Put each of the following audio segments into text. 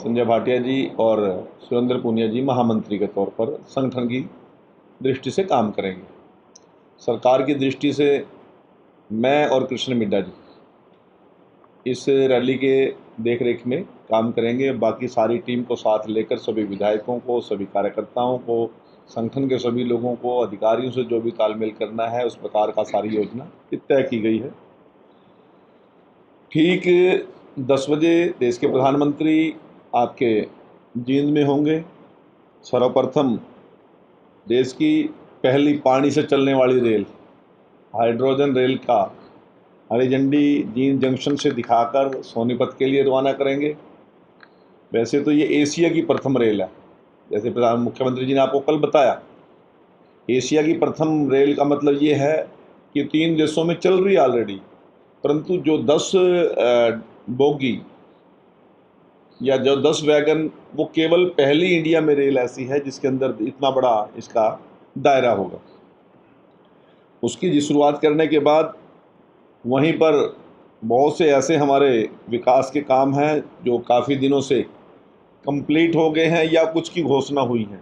संजय भाटिया जी और सुरेंद्र पूनिया जी महामंत्री के तौर पर संगठन की दृष्टि से काम करेंगे। सरकार की दृष्टि से मैं और कृष्ण मिड्ढा जी इस रैली के देख रेख में काम करेंगे। बाकी सारी टीम को साथ लेकर सभी विधायकों को, सभी कार्यकर्ताओं को, संगठन के सभी लोगों को, अधिकारियों से जो भी तालमेल करना है उस प्रकार का सारी योजना तय की गई है। ठीक 10 बजे देश के प्रधानमंत्री आपके जींद में होंगे। सर्वप्रथम देश की पहली पानी से चलने वाली रेल, हाइड्रोजन रेल का हरी झंडी जींद जंक्शन से दिखाकर सोनीपत के लिए रवाना करेंगे। वैसे तो ये एशिया की प्रथम रेल है, जैसे मुख्यमंत्री जी ने आपको कल बताया। एशिया की प्रथम रेल का मतलब ये है कि 3 देशों में चल रही है ऑलरेडी, परंतु जो 10 बोगी या जो 10 वैगन, वो केवल पहली इंडिया में रेल ऐसी है जिसके अंदर इतना बड़ा इसका दायरा होगा। उसकी शुरुआत करने के बाद वहीं पर बहुत से ऐसे हमारे विकास के काम हैं जो काफ़ी दिनों से कंप्लीट हो गए हैं या कुछ की घोषणा हुई है,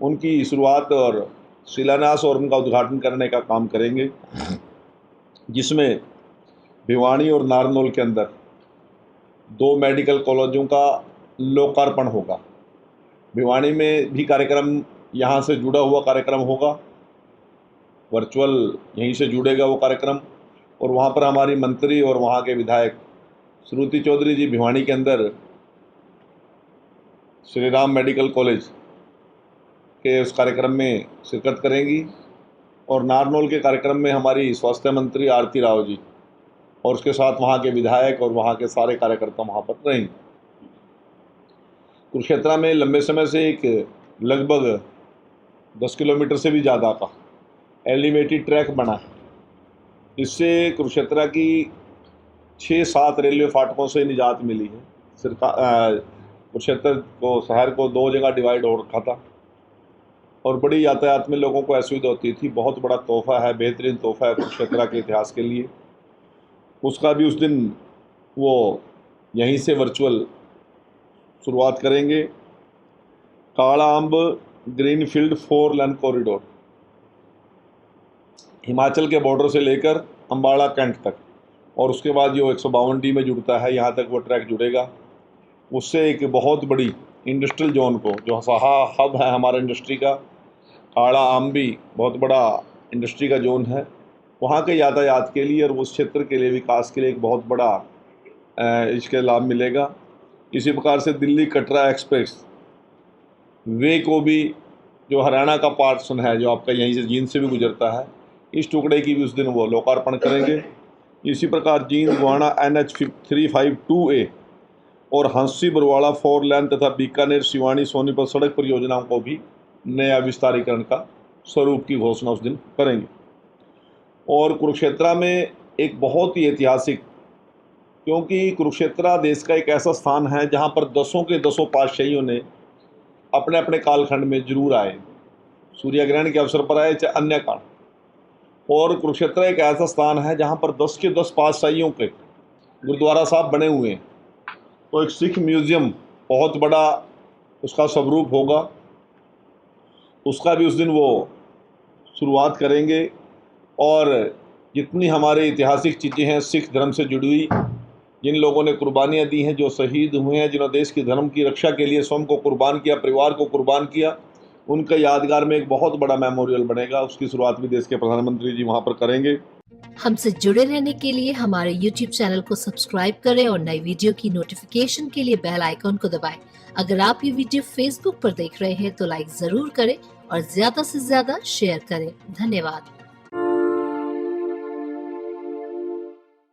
उनकी शुरुआत और शिलान्यास और उनका उद्घाटन करने का काम करेंगे, जिसमें भिवानी और नारनौल के अंदर 2 मेडिकल कॉलेजों का लोकार्पण होगा। भिवानी में भी कार्यक्रम यहाँ से जुड़ा हुआ कार्यक्रम होगा, वर्चुअल यहीं से जुड़ेगा वो कार्यक्रम, और वहाँ पर हमारी मंत्री और वहाँ के विधायक श्रुति चौधरी जी भिवानी के अंदर श्री राम मेडिकल कॉलेज के उस कार्यक्रम में शिरकत करेंगी, और नारनौल के कार्यक्रम में हमारी स्वास्थ्य मंत्री आरती राव जी और उसके साथ वहाँ के विधायक और वहाँ के सारे कार्यकर्ता वहाँ पर रहेंगे। कुरुक्षेत्र में लंबे समय से एक लगभग 10 किलोमीटर से भी ज़्यादा का एलिवेटेड ट्रैक बना है। इससे कुरुक्षेत्र की 6-7 रेलवे फाटकों से निजात मिली है। कुरुक्षेत्र को, शहर को 2 जगह डिवाइड हो रखा था और बड़ी यातायात में लोगों को असुविधा होती थी। बहुत बड़ा तोहफा है, बेहतरीन तोहफा है कुरुक्षेत्र के इतिहास के लिए। उसका भी उस दिन वो यहीं से वर्चुअल शुरुआत करेंगे। काला अम्ब ग्रीनफील्ड 4 लेन कॉरिडोर हिमाचल के बॉर्डर से लेकर अम्बाड़ा कैंट तक, और उसके बाद जो 152D में जुड़ता है यहाँ तक वो ट्रैक जुड़ेगा। उससे एक बहुत बड़ी इंडस्ट्रियल जोन को, जो हब है हमारा इंडस्ट्री का, काला आम भी बहुत बड़ा इंडस्ट्री का जोन है, वहाँ के यातायात के लिए और उस क्षेत्र के लिए विकास के लिए एक बहुत बड़ा इसके लाभ मिलेगा। इसी प्रकार से दिल्ली कटरा एक्सप्रेस वे को भी, जो हरियाणा का पार्सन है, जो आपका यहीं से जींद से भी गुजरता है, इस टुकड़े की भी उस दिन वो लोकार्पण करेंगे। इसी प्रकार जींद गोहाना NH 352A और हंसी बरवाड़ा 4 लेन तथा बीकानेर सिवानी सोनीपत सड़क परियोजनाओं को भी नया विस्तारीकरण का स्वरूप की घोषणा उस दिन करेंगे। और कुरुक्षेत्र में एक बहुत ही ऐतिहासिक, क्योंकि कुरुक्षेत्र देश का एक ऐसा स्थान है जहाँ पर 10 के 10 पातशाहियों ने अपने अपने कालखंड में जरूर आए, सूर्य ग्रहण के अवसर पर आए चाहे अन्य काल। और कुरुक्षेत्र एक ऐसा स्थान है जहाँ पर 10 के 10 पातशाहियों के गुरुद्वारा साहब बने हुए हैं। तो एक सिख म्यूज़ियम बहुत बड़ा उसका स्वरूप होगा, उसका भी उस दिन वो शुरुआत करेंगे। और जितनी हमारे ऐतिहासिक चीज़ें हैं सिख धर्म से जुड़ी हुई, जिन लोगों ने कुर्बानियाँ दी हैं, जो शहीद हुए हैं, जिन्होंने देश की धर्म की रक्षा के लिए स्वयं को कुर्बान किया, परिवार को कुर्बान किया, उनका यादगार में एक बहुत बड़ा मेमोरियल बनेगा। उसकी शुरुआत भी देश के प्रधानमंत्री जी वहाँ पर करेंगे। हमसे जुड़े रहने के लिए हमारे YouTube चैनल को सब्सक्राइब करें और नई वीडियो की नोटिफिकेशन के लिए बेल आइकॉन को दबाएं। अगर आप ये वीडियो Facebook पर देख रहे हैं तो लाइक जरूर करें और ज्यादा से ज्यादा शेयर करें। धन्यवाद।